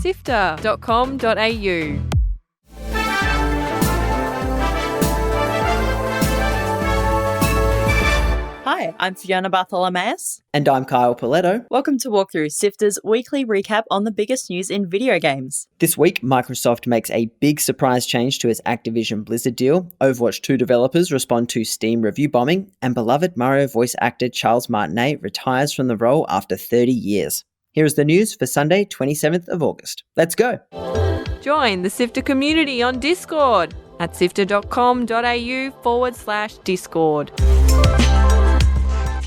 SIFTER.com.au. Hi, I'm Fiona Bartholomaeus. And I'm Kyle Pauletto. Welcome to Walkthrough SIFTER's weekly recap on the biggest news in video games. This week, Microsoft makes a big surprise change to its Activision Blizzard deal, Overwatch 2 developers respond to Steam review bombing, and beloved Mario voice actor Charles Martinet retires from the role after 30 years. Here is the news for Sunday, 27th of August. Let's go! Join the SIFTER community on Discord at sifter.com.au/Discord.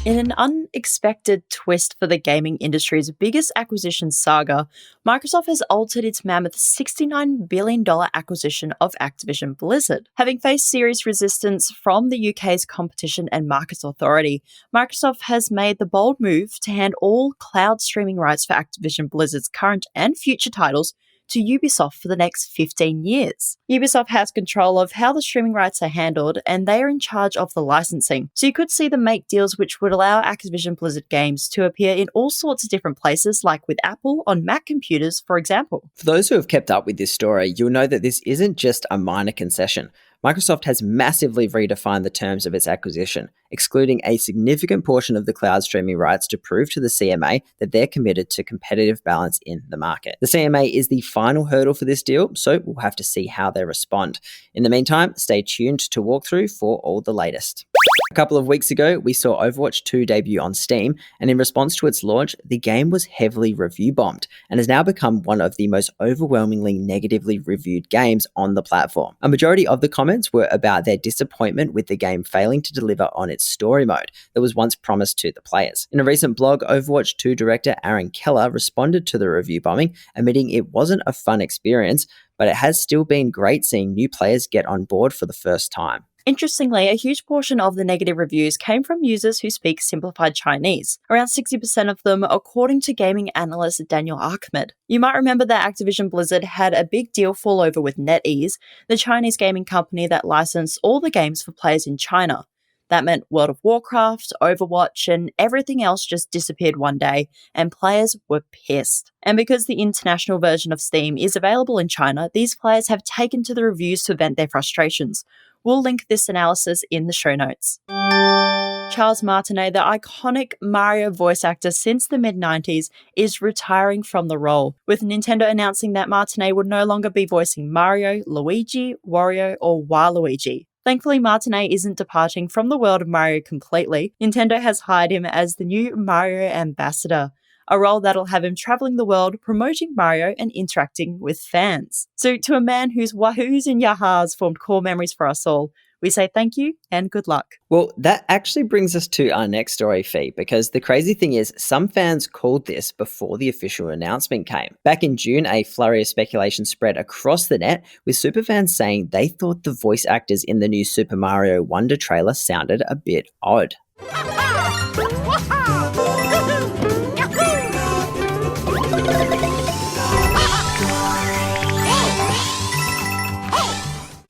In an unexpected twist for the gaming industry's biggest acquisition saga, Microsoft has altered its mammoth $69 billion acquisition of Activision Blizzard. Having faced serious resistance from the UK's Competition and Markets Authority, Microsoft has made the bold move to hand all cloud streaming rights for Activision Blizzard's current and future titles to Ubisoft for the next 15 years. Ubisoft has control of how the streaming rights are handled, and they are in charge of the licensing. So you could see them make deals which would allow Activision Blizzard games to appear in all sorts of different places, like with Apple on Mac computers, for example. For those who have kept up with this story, you'll know that this isn't just a minor concession. Microsoft has massively redefined the terms of its acquisition, excluding a significant portion of the cloud streaming rights to prove to the CMA that they're committed to competitive balance in the market. The CMA is the final hurdle for this deal, so we'll have to see how they respond. In the meantime, stay tuned to Walkthrough for all the latest. A couple of weeks ago, we saw Overwatch 2 debut on Steam, and in response to its launch, the game was heavily review bombed and has now become one of the most overwhelmingly negatively reviewed games on the platform. A majority of the comments were about their disappointment with the game failing to deliver on its story mode that was once promised to the players. In a recent blog, Overwatch 2 director Aaron Keller responded to the review bombing, admitting it wasn't a fun experience, but it has still been great seeing new players get on board for the first time. Interestingly, a huge portion of the negative reviews came from users who speak simplified Chinese, around 60% of them according to gaming analyst Daniel Ahmad. You might remember that Activision Blizzard had a big deal fall over with NetEase, the Chinese gaming company that licensed all the games for players in China. That meant World of Warcraft, Overwatch, and everything else just disappeared one day, and players were pissed. And because the international version of Steam is available in China, these players have taken to the reviews to vent their frustrations. We'll link this analysis in the show notes. Charles Martinet, the iconic Mario voice actor since the mid-90s, is retiring from the role, with Nintendo announcing that Martinet would no longer be voicing Mario, Luigi, Wario, or Waluigi. Thankfully, Martinet isn't departing from the world of Mario completely. Nintendo has hired him as the new Mario ambassador, a role that'll have him traveling the world promoting Mario and interacting with fans. So to a man whose wahoos and yahas formed core memories for us all, we say thank you and good luck. Well, that actually brings us to our next story, Fee, because the crazy thing is some fans called this before the official announcement came. Back in June, a flurry of speculation spread across the net, with superfans saying they thought the voice actors in the new Super Mario Wonder trailer sounded a bit odd.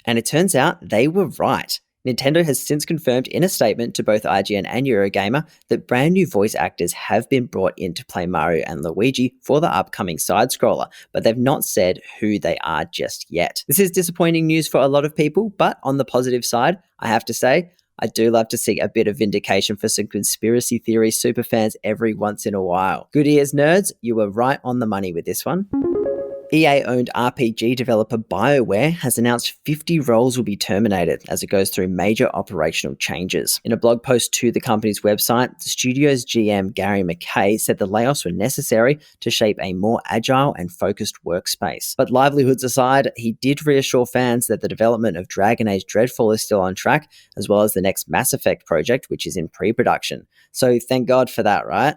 And it turns out they were right. Nintendo has since confirmed in a statement to both IGN and Eurogamer that brand new voice actors have been brought in to play Mario and Luigi for the upcoming side-scroller, but they've not said who they are just yet. This is disappointing news for a lot of people, but on the positive side, I have to say, I do love to see a bit of vindication for some conspiracy theory superfans every once in a while. Good ears, nerds, you were right on the money with this one. EA-owned RPG developer BioWare has announced 50 roles will be terminated as it goes through major operational changes. In a blog post to the company's website, the studio's GM Gary McKay said the layoffs were necessary to shape a more agile and focused workspace. But livelihoods aside, he did reassure fans that the development of Dragon Age Dreadfall is still on track, as well as the next Mass Effect project, which is in pre-production. So thank God for that, right?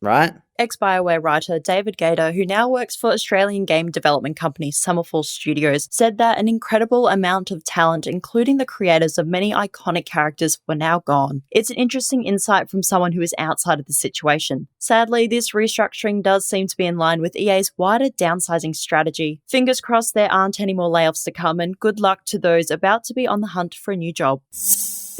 Right? Ex-BioWare writer David Gator, who now works for Australian game development company Summerfall Studios, said that an incredible amount of talent, including the creators of many iconic characters, were now gone. It's an interesting insight from someone who is outside of the situation. Sadly, this restructuring does seem to be in line with EA's wider downsizing strategy. Fingers crossed there aren't any more layoffs to come, and good luck to those about to be on the hunt for a new job.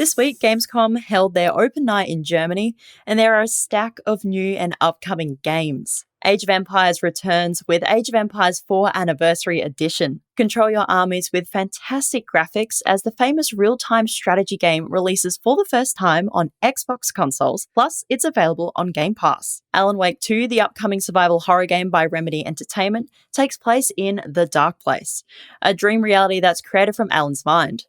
This week, Gamescom held their open night in Germany, and there are a stack of new and upcoming games. Age of Empires returns with Age of Empires 4 Anniversary Edition. Control your armies with fantastic graphics as the famous real-time strategy game releases for the first time on Xbox consoles, plus it's available on Game Pass. Alan Wake 2, the upcoming survival horror game by Remedy Entertainment, takes place in The Dark Place, a dream reality that's created from Alan's mind.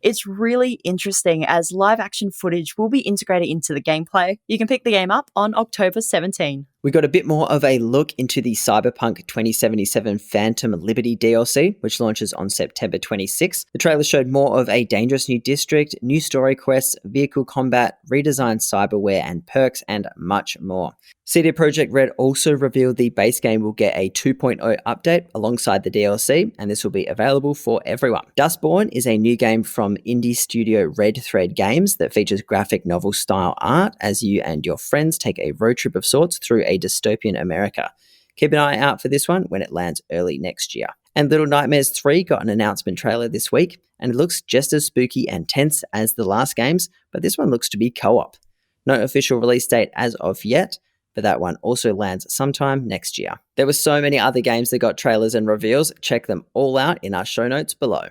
It's really interesting as live-action footage will be integrated into the gameplay. You can pick the game up on October 17. We got a bit more of a look into the Cyberpunk 2077 Phantom Liberty DLC, which launches on September 26. The trailer showed more of a dangerous new district, new story quests, vehicle combat, redesigned cyberware and perks, and much more. CD Projekt Red also revealed the base game will get a 2.0 update alongside the DLC, and this will be available for everyone. Dustborn is a new game from indie studio Red Thread Games that features graphic novel style art as you and your friends take a road trip of sorts through a dystopian America. Keep an eye out for this one when it lands early next year. And Little Nightmares 3 got an announcement trailer this week, and it looks just as spooky and tense as the last games, but this one looks to be co-op. No official release date as of yet, but that one also lands sometime next year. There were so many other games that got trailers and reveals. Check them all out in our show notes below.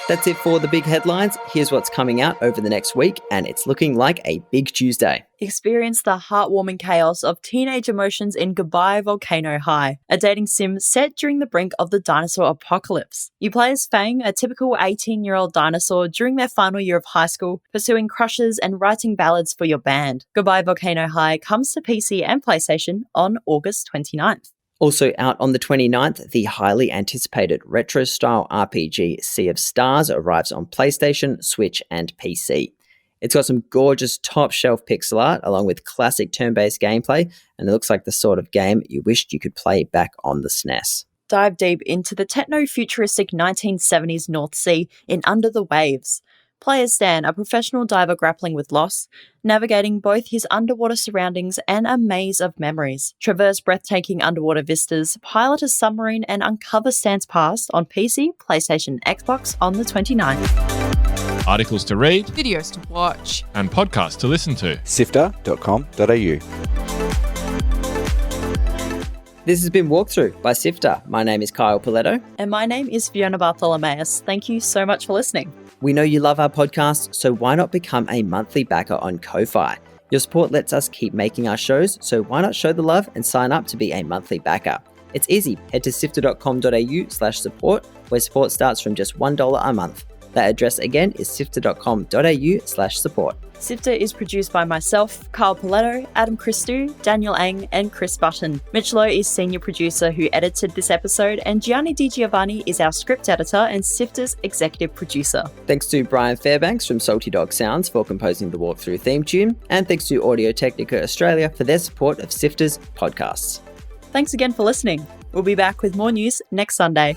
That's it for the big headlines. Here's what's coming out over the next week, and it's looking like a big Tuesday. Experience the heartwarming chaos of teenage emotions in Goodbye Volcano High, a dating sim set during the brink of the dinosaur apocalypse. You play as Fang, a typical 18-year-old dinosaur during their final year of high school, pursuing crushes and writing ballads for your band. Goodbye Volcano High comes to PC and PlayStation on August 29th. Also out on the 29th, the highly anticipated retro-style RPG Sea of Stars arrives on PlayStation, Switch, and PC. It's got some gorgeous top-shelf pixel art along with classic turn-based gameplay, and it looks like the sort of game you wished you could play back on the SNES. Dive deep into the techno-futuristic 1970s North Sea in Under the Waves. Play as Stan, a professional diver grappling with loss, navigating both his underwater surroundings and a maze of memories. Traverse breathtaking underwater vistas, pilot a submarine, and uncover Stan's past on PC, PlayStation, Xbox on the 29th. Articles to read, Videos to watch, and podcasts to listen to. SIFTER.com.au. This has been Walkthrough by SIFTER. My name is Kyle Pauletto. And my name is Fiona Bartholomaeus. Thank you so much for listening. We know you love our podcast, so why not become a monthly backer on Ko-Fi? Your support lets us keep making our shows, so why not show the love and sign up to be a monthly backer? It's easy. Head to sifter.com.au/support, where support starts from just $1 a month. That address again is sifter.com.au/support. SIFTER is produced by myself, Kyle Pauletto, Adam Christou, Daniel Ang, and Chris Button. Mitch Lowe is senior producer who edited this episode, and Gianni Giovanni is our script editor and SIFTER's executive producer. Thanks to Brian Fairbanks from Salty Dog Sounds for composing the Walkthrough theme tune, and thanks to Audio Technica Australia for their support of SIFTER's podcasts. Thanks again for listening. We'll be back with more news next Sunday.